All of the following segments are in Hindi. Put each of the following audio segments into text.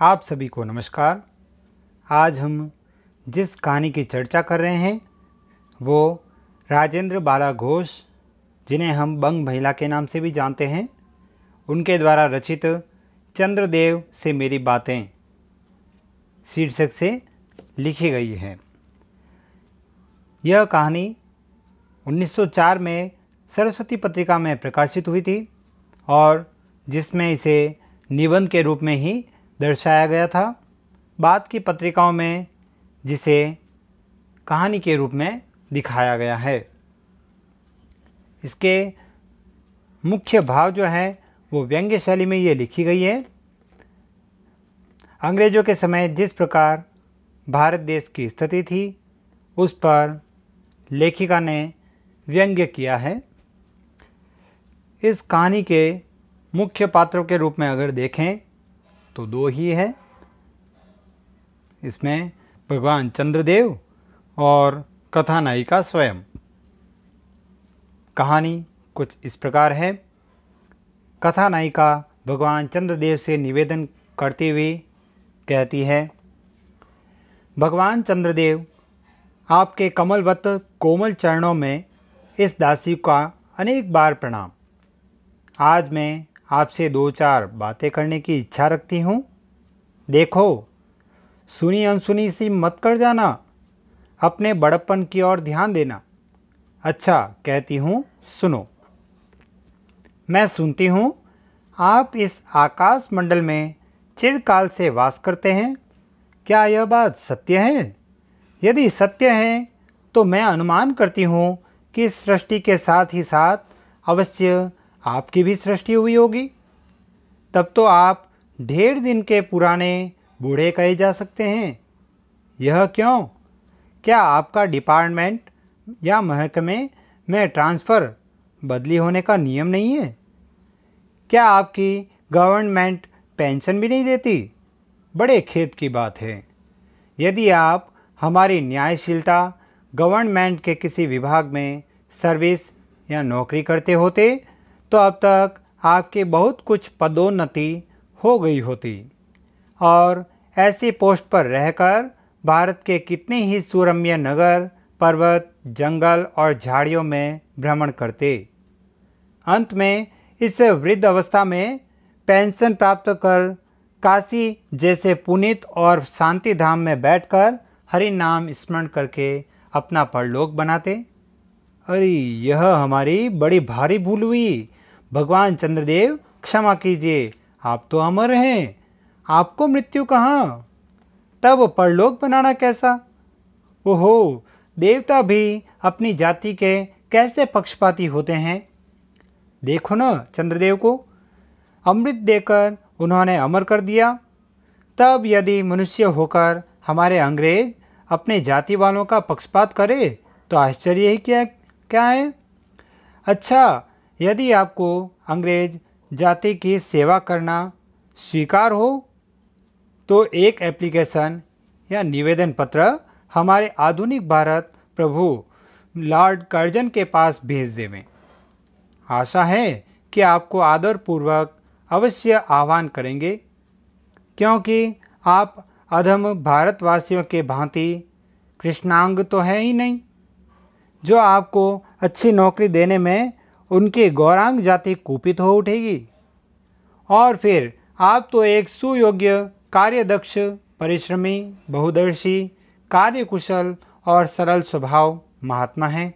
आप सभी को नमस्कार। आज हम जिस कहानी की चर्चा कर रहे हैं वो राजेंद्र बाला घोष, जिन्हें हम बंग महिला के नाम से भी जानते हैं, उनके द्वारा रचित चंद्रदेव से मेरी बातें शीर्षक से लिखी गई है। यह कहानी 1904 में सरस्वती पत्रिका में प्रकाशित हुई थी और जिसमें इसे निबंध के रूप में ही दर्शाया गया था। बाद की पत्रिकाओं में जिसे कहानी के रूप में दिखाया गया है। इसके मुख्य भाव जो है वो व्यंग्य शैली में ये लिखी गई है। अंग्रेज़ों के समय जिस प्रकार भारत देश की स्थिति थी उस पर लेखिका ने व्यंग्य किया है। इस कहानी के मुख्य पात्रों के रूप में अगर देखें तो दो ही है। इसमें भगवान चंद्रदेव और कथानायिका स्वयं। कहानी कुछ इस प्रकार है। कथानायिका भगवान चंद्रदेव से निवेदन करती हुई कहती है, भगवान चंद्रदेव, आपके कमलवत कोमल चरणों में इस दासी का अनेक बार प्रणाम। आज मैं आपसे दो चार बातें करने की इच्छा रखती हूँ। देखो, सुनी अनसुनी सी मत कर जाना, अपने बड़प्पन की ओर ध्यान देना। अच्छा, कहती हूँ, सुनो। मैं सुनती हूँ आप इस आकाश मंडल में चिरकाल से वास करते हैं। क्या यह बात सत्य है? यदि सत्य है तो मैं अनुमान करती हूँ कि सृष्टि के साथ ही साथ अवश्य आपकी भी सृष्टि हुई होगी। तब तो आप ढेर दिन के पुराने बूढ़े कहे जा सकते हैं। यह क्यों? क्या आपका डिपार्टमेंट या महकमे में ट्रांसफ़र बदली होने का नियम नहीं है? क्या आपकी गवर्नमेंट पेंशन भी नहीं देती? बड़े खेद की बात है। यदि आप हमारी न्यायशीलता गवर्नमेंट के किसी विभाग में सर्विस या नौकरी करते होते तो अब तक आपके बहुत कुछ पदोन्नति हो गई होती और ऐसी पोस्ट पर रहकर भारत के कितने ही सुरम्य नगर, पर्वत, जंगल और झाड़ियों में भ्रमण करते। अंत में इस वृद्ध अवस्था में पेंशन प्राप्त कर काशी जैसे पुनीत और शांति धाम में बैठकर हरि नाम स्मरण करके अपना परलोक बनाते। अरे, यह हमारी बड़ी भारी भूल हुई। भगवान चंद्रदेव, क्षमा कीजिए, आप तो अमर हैं, आपको मृत्यु कहाँ? तब परलोक बनाना कैसा? ओहो, देवता भी अपनी जाति के कैसे पक्षपाती होते हैं। देखो ना, चंद्रदेव को अमृत देकर उन्होंने अमर कर दिया। तब यदि मनुष्य होकर हमारे अंग्रेज अपने जाति वालों का पक्षपात करे तो आश्चर्य ही क्या है। अच्छा, यदि आपको अंग्रेज जाति की सेवा करना स्वीकार हो तो एक एप्लीकेशन या निवेदन पत्र हमारे आधुनिक भारत प्रभु लॉर्ड कर्जन के पास भेज देवें। आशा है कि आपको आदरपूर्वक अवश्य आह्वान करेंगे, क्योंकि आप अधम भारतवासियों के भांति कृष्णांग तो है ही नहीं, जो आपको अच्छी नौकरी देने में उनकी गौरांग जाति कुपित हो उठेगी। और फिर आप तो एक सुयोग्य, कार्यदक्ष, परिश्रमी, बहुदर्शी, कार्यकुशल और सरल स्वभाव महात्मा हैं।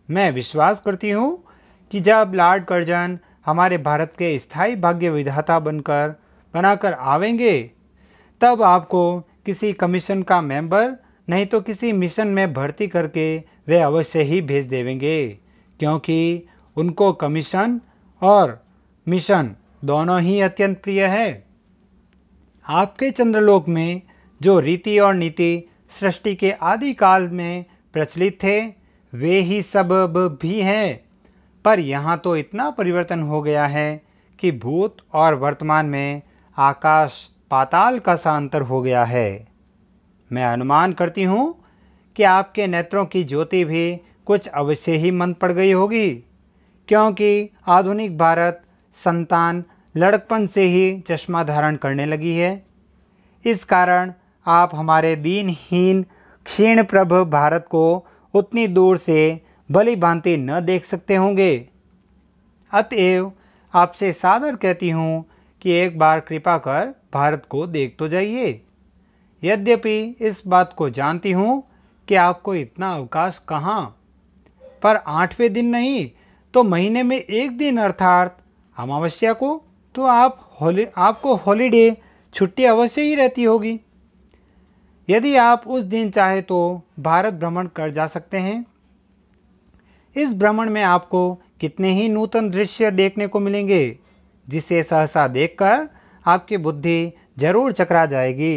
मैं विश्वास करती हूँ कि जब लॉर्ड कर्जन हमारे भारत के स्थायी भाग्य विधाता बनाकर आवेंगे तब आपको किसी कमीशन का मेंबर नहीं तो किसी मिशन में भर्ती करके वे अवश्य ही भेज देवेंगे, क्योंकि उनको कमीशन और मिशन दोनों ही अत्यंत प्रिय है। आपके चंद्रलोक में जो रीति और नीति सृष्टि के आदि काल में प्रचलित थे वे ही सब भी हैं, पर यहाँ तो इतना परिवर्तन हो गया है कि भूत और वर्तमान में आकाश पाताल का सा अंतर हो गया है। मैं अनुमान करती हूँ कि आपके नेत्रों की ज्योति भी कुछ अवश्य ही मंद पड़ गई होगी, क्योंकि आधुनिक भारत संतान लड़कपन से ही चश्मा धारण करने लगी है। इस कारण आप हमारे दीनहीन क्षीण प्रभ भारत को उतनी दूर से भली भांति न देख सकते होंगे। अतएव आपसे सादर कहती हूँ कि एक बार कृपा कर भारत को देख तो जाइए। यद्यपि इस बात को जानती हूँ कि आपको इतना अवकाश कहाँ, पर 8वें दिन नहीं तो महीने में एक दिन अर्थात अमावस्या को तो आपको हॉलीडे छुट्टी अवश्य ही रहती होगी। यदि आप उस दिन चाहे तो भारत भ्रमण कर जा सकते हैं। इस भ्रमण में आपको कितने ही नूतन दृश्य देखने को मिलेंगे, जिसे सहसा देखकर आपकी बुद्धि जरूर चकरा जाएगी।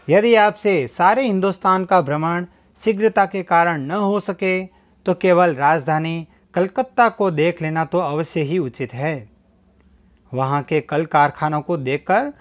यदि आपसे सारे हिंदुस्तान का भ्रमण शीघ्रता के कारण न हो सके तो केवल राजधानी कलकत्ता को देख लेना तो अवश्य ही उचित है। वहाँ के कल कारखानों को देखकर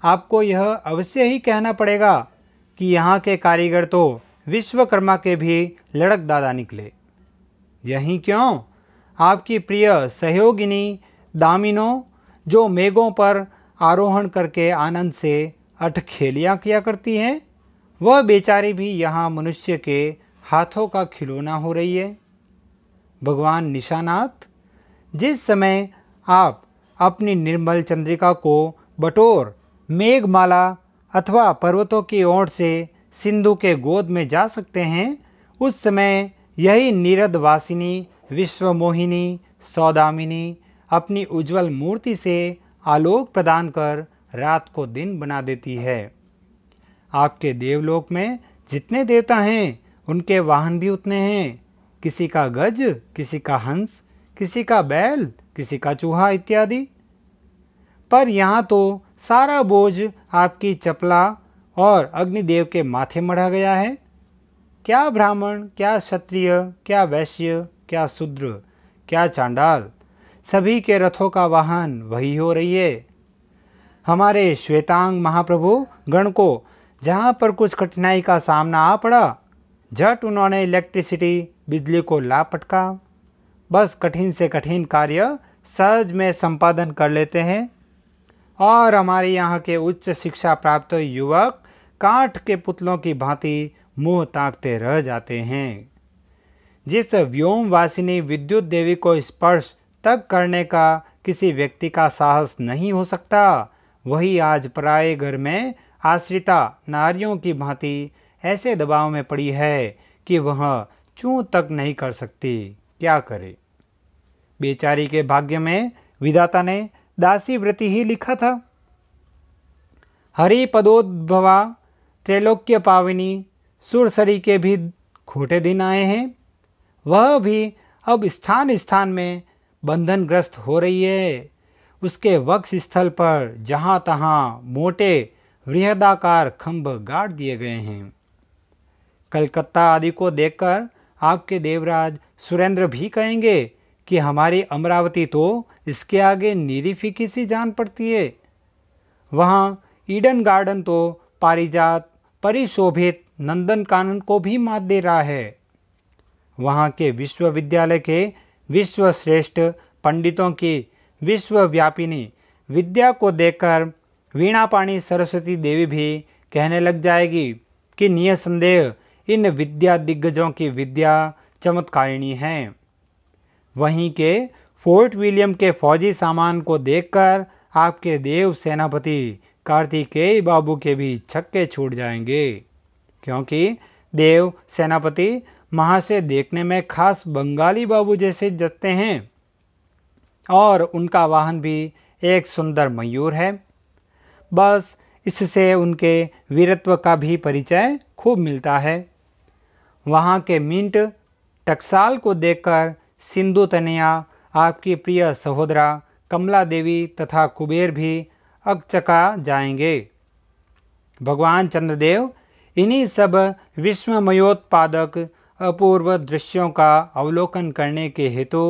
आपको यह अवश्य ही कहना पड़ेगा कि यहाँ के कारीगर तो विश्वकर्मा के भी लड़क दादा निकले। यही क्यों, आपकी प्रिय सहयोगिनी दामिनो जो मेघों पर आरोहण करके आनंद से अठखेलियाँ किया करती हैं, वह बेचारी भी यहाँ मनुष्य के हाथों का खिलौना हो रही है। भगवान निशानाथ, जिस समय आप अपनी निर्मल चंद्रिका को बटोर मेघमाला अथवा पर्वतों की ओर से सिंधु के गोद में जा सकते हैं, उस समय यही नीरदवासिनी विश्वमोहिनी सौदामिनी अपनी उज्जवल मूर्ति से आलोक प्रदान कर रात को दिन बना देती है। आपके देवलोक में जितने देवता हैं उनके वाहन भी उतने हैं, किसी का गज, किसी का हंस, किसी का बैल, किसी का चूहा इत्यादि। पर यहाँ तो सारा बोझ आपकी चपला और अग्निदेव के माथे मढ़ा गया है। क्या ब्राह्मण, क्या क्षत्रिय, क्या वैश्य, क्या शूद्र, क्या चांडाल, सभी के रथों का वाहन वही हो रही है। हमारे श्वेतांग महाप्रभु गण को जहाँ पर कुछ कठिनाई का सामना आ पड़ा, झट उन्होंने इलेक्ट्रिसिटी बिजली को ला पटका। बस कठिन से कठिन कार्य सहज में संपादन कर लेते हैं। और हमारे यहाँ के उच्च शिक्षा प्राप्त युवक काठ के पुतलों की भांति मुंह ताकते रह जाते हैं। जिस व्योमवासिनी विद्युत देवी को स्पर्श तक करने का किसी व्यक्ति का साहस नहीं हो सकता, वही आज पराये घर में आश्रिता नारियों की भांति ऐसे दबाव में पड़ी है कि वह चूं तक नहीं कर सकती। क्या करे? बेचारी के भाग्य में विधाता ने दासी व्रति ही लिखा था। हरिपदोद्भवा त्रैलोक्य पाविनी सुरसरी के भी खोटे दिन आए हैं। वह भी अब स्थान स्थान में बंधनग्रस्त हो रही है। उसके वक्ष स्थल पर जहाँ तहाँ मोटे वृहदाकार खंभ गाड़ दिए गए हैं। कलकत्ता आदि को देखकर आपके देवराज सुरेंद्र भी कहेंगे कि हमारी अमरावती तो इसके आगे नीरी फीकी सी जान पड़ती है। वहाँ ईडन गार्डन तो पारिजात परिशोभित नंदन कानन को भी मात दे रहा है। वहाँ के विश्वविद्यालय के विश्वश्रेष्ठ पंडितों की विश्वव्यापिनी विद्या को देखकर वीणापाणी सरस्वती देवी भी कहने लग जाएगी कि निसंदेह इन विद्या दिग्गजों की विद्या चमत्कारिणी है। वहीं के फोर्ट विलियम के फौजी सामान को देखकर आपके देव सेनापति कार्तिकेय बाबू के भी छक्के छूट जाएंगे, क्योंकि देव सेनापति महाशय देखने में खास बंगाली बाबू जैसे जचते हैं और उनका वाहन भी एक सुंदर मयूर है। बस इससे उनके वीरत्व का भी परिचय खूब मिलता है। वहाँ के मिंट टकसाल को देखकर सिंधु तनया आपकी प्रिय सहोदरा कमला देवी तथा कुबेर भी अकचका जाएंगे। भगवान चंद्रदेव इन्हीं सब विस्मयोत्पादक अपूर्व दृश्यों का अवलोकन करने के हेतु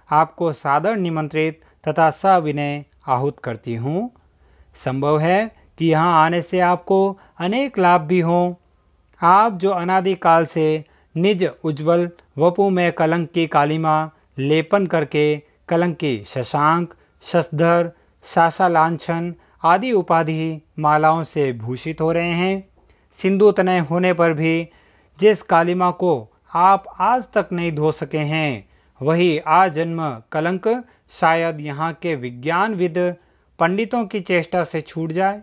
आपको सादर निमंत्रित तथा सविनय आहूत करती हूँ। संभव है कि यहाँ आने से आपको अनेक लाभ भी हों। आप जो अनादिकाल से निज उज्ज्वल वपु में कलंक की कालिमा लेपन करके कलंक की शशांक, शशधर, शासालांछन आदि उपाधि मालाओं से भूषित हो रहे हैं। सिंदूर तनय होने पर भी जिस कालिमा को आप आज तक नहीं धो सके हैं, वही आजन्म कलंक शायद यहाँ के विज्ञानविद पंडितों की चेष्टा से छूट जाए।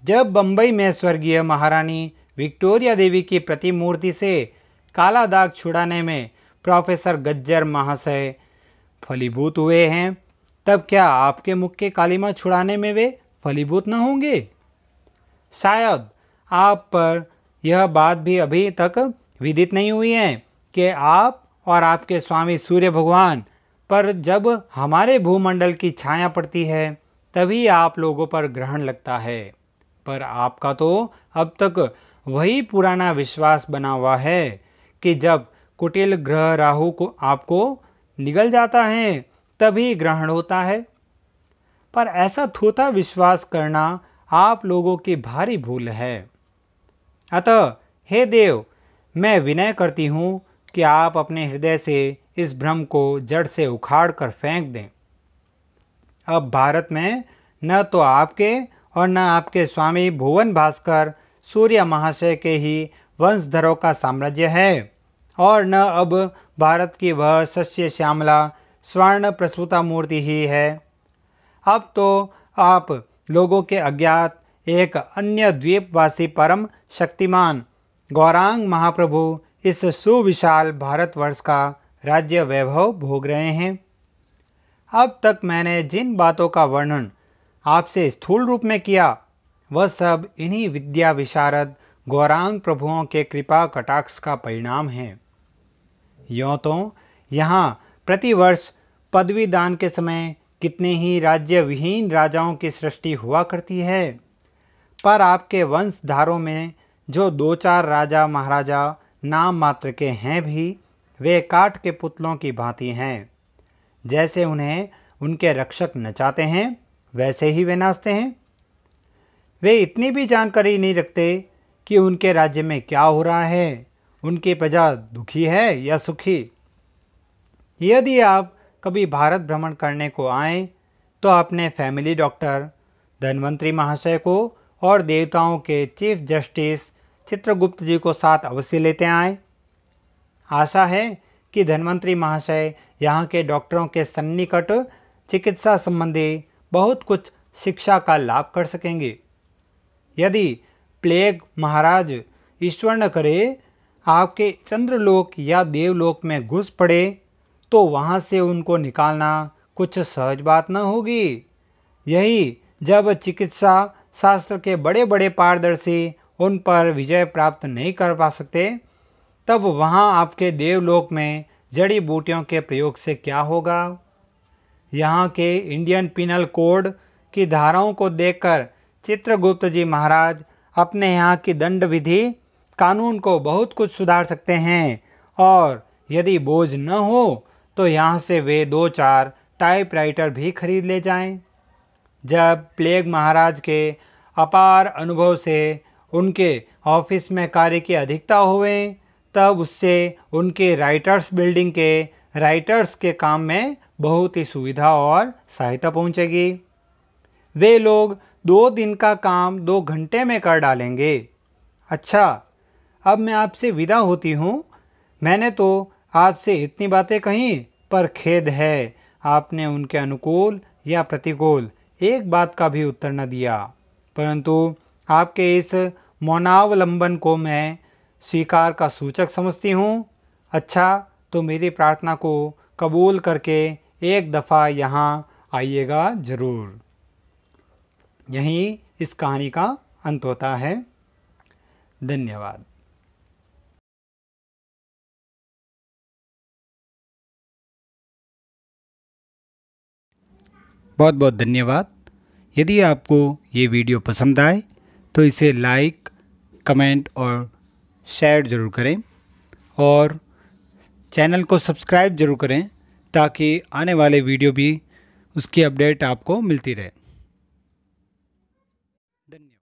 जब बंबई में स्वर्गीय महारानी विक्टोरिया देवी की प्रतिमूर्ति से काला दाग छुड़ाने में प्रोफेसर गज्जर महाशय फलीभूत हुए हैं, तब क्या आपके मुख के कालिमा छुड़ाने में वे फलीभूत न होंगे? शायद आप पर यह बात भी अभी तक विदित नहीं हुई है कि आप और आपके स्वामी सूर्य भगवान पर जब हमारे भूमंडल की छाया पड़ती है तभी आप लोगों पर ग्रहण लगता है। पर आपका तो अब तक वही पुराना विश्वास बना हुआ है कि जब कुटिल ग्रह राहु को आपको निगल जाता है तभी ग्रहण होता है। पर ऐसा थोथा विश्वास करना आप लोगों की भारी भूल है। अतः हे देव, मैं विनय करती हूँ कि आप अपने हृदय से इस भ्रम को जड़ से उखाड़ कर फेंक दें। अब भारत में न तो आपके और न आपके स्वामी भुवन भास्कर सूर्य महाशय के ही वंशधरों का साम्राज्य है, और न अब भारत की वह सस्य श्यामला स्वर्ण प्रसूता मूर्ति ही है। अब तो आप लोगों के अज्ञात एक अन्य द्वीपवासी परम शक्तिमान गौरांग महाप्रभु इस सुविशाल भारतवर्ष का राज्य वैभव भोग रहे हैं। अब तक मैंने जिन बातों का वर्णन आपसे स्थूल रूप में किया, वह सब इन्हीं विद्या विशारद गौरांग प्रभुओं के कृपा कटाक्ष का परिणाम है। यों तो यहाँ प्रतिवर्ष पदवी दान के समय कितने ही राज्य विहीन राजाओं की सृष्टि हुआ करती है, पर आपके वंशधारों में जो 2-4 राजा महाराजा नाम मात्र के हैं भी, वे काठ के पुतलों की भांति हैं। जैसे उन्हें उनके रक्षक नचाते हैं वैसे ही वे नाचते हैं। वे इतनी भी जानकारी नहीं रखते कि उनके राज्य में क्या हो रहा है, उनकी प्रजा दुखी है या सुखी। यदि आप कभी भारत भ्रमण करने को आएँ तो अपने फैमिली डॉक्टर धन्वंतरी महाशय को और देवताओं के चीफ जस्टिस चित्रगुप्त जी को साथ अवश्य लेते आएँ। आशा है कि धन्वंतरी महाशय यहाँ के डॉक्टरों के सन्निकट चिकित्सा संबंधी बहुत कुछ शिक्षा का लाभ कर सकेंगे। यदि प्लेग महाराज ईश्वर न करे आपके चंद्रलोक या देवलोक में घुस पड़े तो वहाँ से उनको निकालना कुछ सहज बात न होगी। यही जब चिकित्सा शास्त्र के बड़े बड़े पारदर्शी उन पर विजय प्राप्त नहीं कर पा सकते, तब वहाँ आपके देवलोक में जड़ी बूटियों के प्रयोग से क्या होगा? यहाँ के इंडियन पिनल कोड की धाराओं को देखकर चित्रगुप्त जी महाराज अपने यहाँ की दंड विधि कानून को बहुत कुछ सुधार सकते हैं, और यदि बोझ न हो तो यहाँ से वे 2-4 टाइपराइटर भी खरीद ले जाएं। जब प्लेग महाराज के अपार अनुभव से उनके ऑफिस में कार्य की अधिकता हुए, तब उससे उनके राइटर्स बिल्डिंग के राइटर्स के काम में बहुत ही सुविधा और सहायता पहुंचेगी। वे लोग 2 दिन का काम 2 घंटे में कर डालेंगे। अच्छा, अब मैं आपसे विदा होती हूँ। मैंने तो आपसे इतनी बातें कहीं, पर खेद है आपने उनके अनुकूल या प्रतिकूल एक बात का भी उत्तर न दिया। परंतु आपके इस मौनावलंबन को मैं स्वीकार का सूचक समझती हूँ। अच्छा, तो मेरी प्रार्थना को कबूल करके एक दफ़ा यहाँ आइएगा ज़रूर। यहीं इस कहानी का अंत होता है। धन्यवाद। बहुत बहुत धन्यवाद। यदि आपको ये वीडियो पसंद आए तो इसे लाइक, कमेंट और शेयर ज़रूर करें, और चैनल को सब्सक्राइब ज़रूर करें ताकि आने वाले वीडियो भी उसकी अपडेट आपको मिलती रहे।